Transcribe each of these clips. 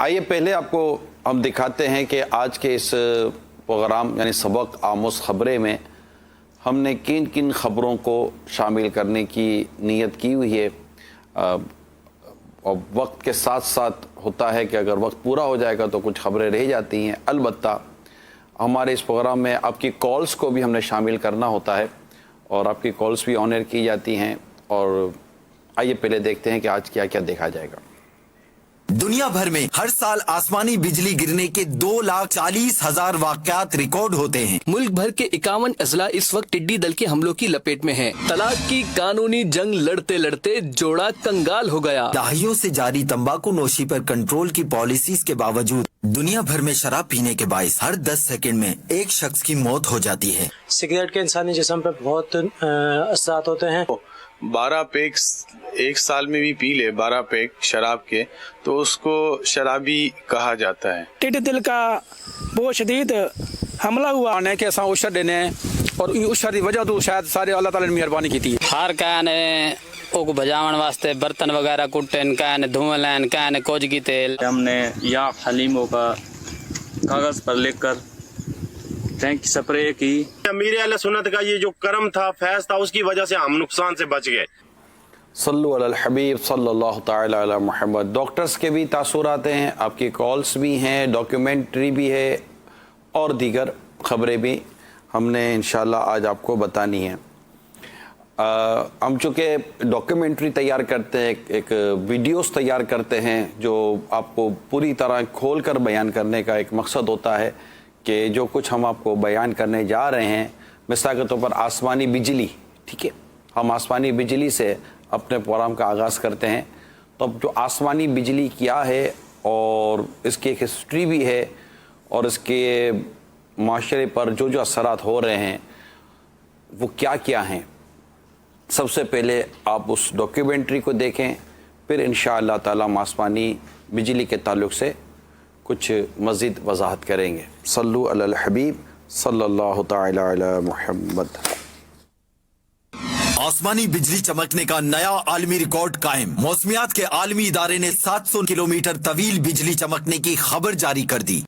آئیے پہلے آپ کو ہم دکھاتے ہیں کہ آج کے اس پروگرام یعنی سبق آموز خبریں میں ہم نے کن کن خبروں کو شامل کرنے کی نیت کی ہوئی ہے۔ اور وقت کے ساتھ ساتھ ہوتا ہے کہ اگر وقت پورا ہو جائے گا تو کچھ خبریں رہ جاتی ہیں، البتہ ہمارے اس پروگرام میں آپ کی کالز کو بھی ہم نے شامل کرنا ہوتا ہے اور آپ کی کالز بھی آن ایئر کی جاتی ہیں۔ اور آئیے پہلے دیکھتے ہیں کہ آج کیا کیا دیکھا جائے گا۔ دنیا بھر میں ہر سال آسمانی بجلی گرنے کے 2,40,000 واقعات ریکارڈ ہوتے ہیں۔ ملک بھر کے 51 اضلاع اس وقت ٹڈی دل کے حملوں کی لپیٹ میں ہیں۔ طلاق کی قانونی جنگ لڑتے لڑتے جوڑا کنگال ہو گیا۔ دہائیوں سے جاری تمباکو نوشی پر کنٹرول کی پالیسیز کے باوجود دنیا بھر میں شراب پینے کے باعث ہر 10 سیکنڈ میں ایک شخص کی موت ہو جاتی ہے۔ سگریٹ کے انسانی جسم پہ بہت اثرات ہوتے ہیں۔ 12 پیک ایک سال میں بھی پی لے 12 پیک شراب کے تو اس کو شرابی کہا جاتا ہے۔ ٹڈی دل کا بہت شدید حملہ ہوا ہے کہ اساں اشر دینے اور اشر دی وجہ تو شاید سارے اللہ تعالی نے مہربانی کی تھی۔ ہر کہنے او کو بجاون واسطے برتن وغیرہ کٹن، کہنے دھویں لین، کہنے کوجگی تیل۔ ہم نے یا حلیموں کا کاغذ پر لکھ کر ٹینک سپرے کی۔ امیر اہل سنت کا یہ جو کرم تھا، فیض تھا، اس کی وجہ سے ہم نقصان سے بچ گئے۔ صلو علی الحبیب صلی اللہ تعالی علی محمد۔ ڈاکٹرز کے بھی تاثرات ہیں، آپ کی کالز بھی ہیں، ڈاکیومنٹری بھی ہے اور دیگر خبریں بھی ہم نے انشاءاللہ آج آپ کو بتانی ہیں۔ ہم چونکہ ڈاکیومنٹری تیار کرتے ہیں، ایک ویڈیوز تیار کرتے ہیں جو آپ کو پوری طرح کھول کر بیان کرنے کا ایک مقصد ہوتا ہے کہ جو کچھ ہم آپ کو بیان کرنے جا رہے ہیں، مثال کے طور پر آسمانی بجلی، ٹھیک ہے، ہم آسمانی بجلی سے اپنے پروگرام کا آغاز کرتے ہیں۔ تو اب جو آسمانی بجلی کیا ہے اور اس کی ایک ہسٹری بھی ہے اور اس کے معاشرے پر جو جو اثرات ہو رہے ہیں وہ کیا کیا ہیں، سب سے پہلے آپ اس ڈاکیومنٹری کو دیکھیں، پھر انشاءاللہ تعالی ہم آسمانی بجلی کے تعلق سے کچھ مزید وضاحت کریں گے۔ صلو علی الحبیب صلی اللہ تعالی علی محمد۔ آسمانی بجلی چمکنے کا نیا عالمی ریکارڈ قائم۔ موسمیات کے عالمی ادارے نے 700 کلومیٹر طویل بجلی چمکنے کی خبر جاری کر دی۔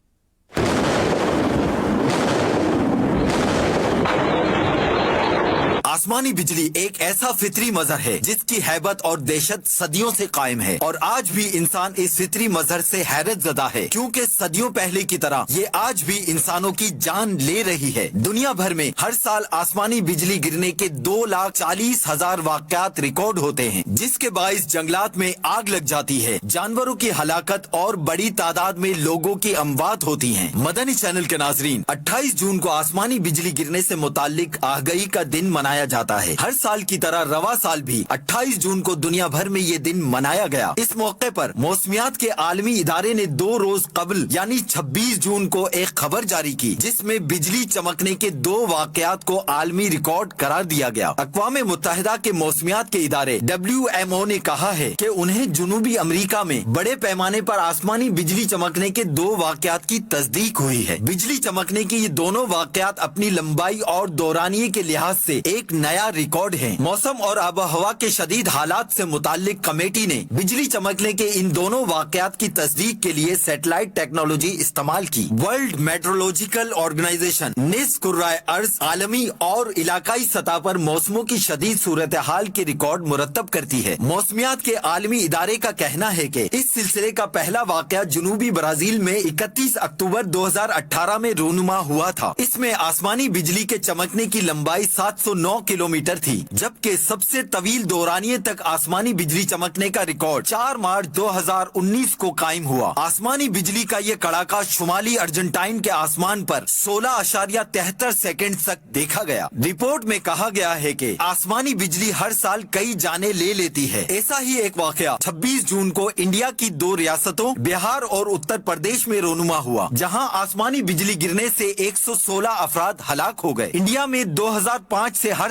آسمانی بجلی ایک ایسا فطری مظہر ہے جس کی ہیبت اور دہشت صدیوں سے قائم ہے، اور آج بھی انسان اس فطری مظہر سے حیرت زدہ ہے، کیونکہ صدیوں پہلے کی طرح یہ آج بھی انسانوں کی جان لے رہی ہے۔ دنیا بھر میں ہر سال آسمانی بجلی گرنے کے 2,40,000 واقعات ریکارڈ ہوتے ہیں، جس کے باعث جنگلات میں آگ لگ جاتی ہے، جانوروں کی ہلاکت اور بڑی تعداد میں لوگوں کی اموات ہوتی ہیں۔ مدنی چینل کے ناظرین، 28 جون کو آسمانی بجلی گرنے سے متعلق آگہی کا دن منایا جاتا ہے۔ ہر سال کی طرح رواں سال بھی 28 جون کو دنیا بھر میں یہ دن منایا گیا۔ اس موقع پر موسمیات کے عالمی ادارے نے 2 روز قبل یعنی 26 جون کو ایک خبر جاری کی، جس میں بجلی چمکنے کے 2 واقعات کو عالمی ریکارڈ قرار دیا گیا۔ اقوام متحدہ کے موسمیات کے ادارے WMO نے کہا ہے کہ انہیں جنوبی امریکہ میں بڑے پیمانے پر آسمانی بجلی چمکنے کے 2 واقعات کی تصدیق ہوئی ہے۔ بجلی چمکنے کے یہ دونوں واقعات اپنی لمبائی اور دورانیے کے لحاظ سے ایک نیا ریکارڈ ہے۔ موسم اور آب و ہوا کے شدید حالات سے متعلق کمیٹی نے بجلی چمکنے کے ان دونوں واقعات کی تصدیق کے لیے سیٹلائٹ ٹیکنالوجی استعمال کی۔ ورلڈ میٹرولوجیکل آرگنائزیشن نس کرۂ ارض عالمی اور علاقائی سطح پر موسموں کی شدید صورتحال کے ریکارڈ مرتب کرتی ہے۔ موسمیات کے عالمی ادارے کا کہنا ہے کہ اس سلسلے کا پہلا واقعہ جنوبی برازیل میں 31 اکتوبر 2018 میں رونما ہوا تھا۔ اس میں آسمانی بجلی کے چمکنے کی لمبائی 709 کلومیٹر تھی، جبکہ سب سے طویل دورانیے تک آسمانی بجلی چمکنے کا ریکارڈ 4 مارچ 2019 کو قائم ہوا۔ آسمانی بجلی کا یہ کڑاکا شمالی ارجنٹائن کے آسمان پر 16.73 سیکنڈ تک دیکھا گیا۔ رپورٹ میں کہا گیا ہے کہ آسمانی بجلی ہر سال کئی جانیں لے لیتی ہے۔ ایسا ہی ایک واقعہ 26 جون کو انڈیا کی 2 ریاستوں بہار اور اتر پردیش میں رونما ہوا، جہاں آسمانی بجلی گرنے سے 116 افراد ہلاک ہو گئے۔ انڈیا میں 2005 سے ہر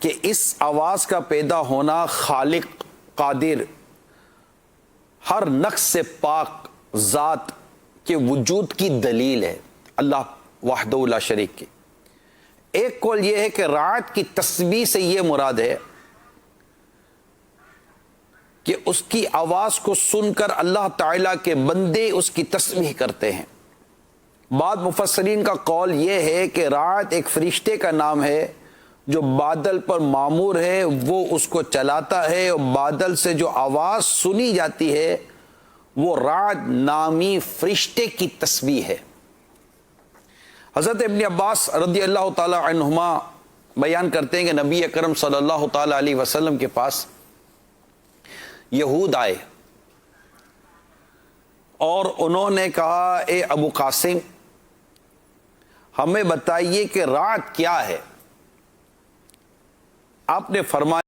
کہ اس آواز کا پیدا ہونا خالق قادر ہر نقص سے پاک ذات کے وجود کی دلیل ہے، اللہ وحدہ لا شریک کی۔ ایک قول یہ ہے کہ رعد کی تسبیح سے یہ مراد ہے کہ اس کی آواز کو سن کر اللہ تعالیٰ کے بندے اس کی تسبیح کرتے ہیں۔ بعض مفسرین کا قول یہ ہے کہ رعد ایک فرشتے کا نام ہے جو بادل پر مامور ہے، وہ اس کو چلاتا ہے، اور بادل سے جو آواز سنی جاتی ہے وہ رعد نامی فرشتے کی تسبیح ہے۔ حضرت ابن عباس رضی اللہ تعالی عنہما بیان کرتے ہیں کہ نبی اکرم صلی اللہ تعالی علیہ وسلم کے پاس یہود آئے اور انہوں نے کہا، اے ابو قاسم ہمیں بتائیے کہ رعد کیا ہے؟ آپ نے فرمایا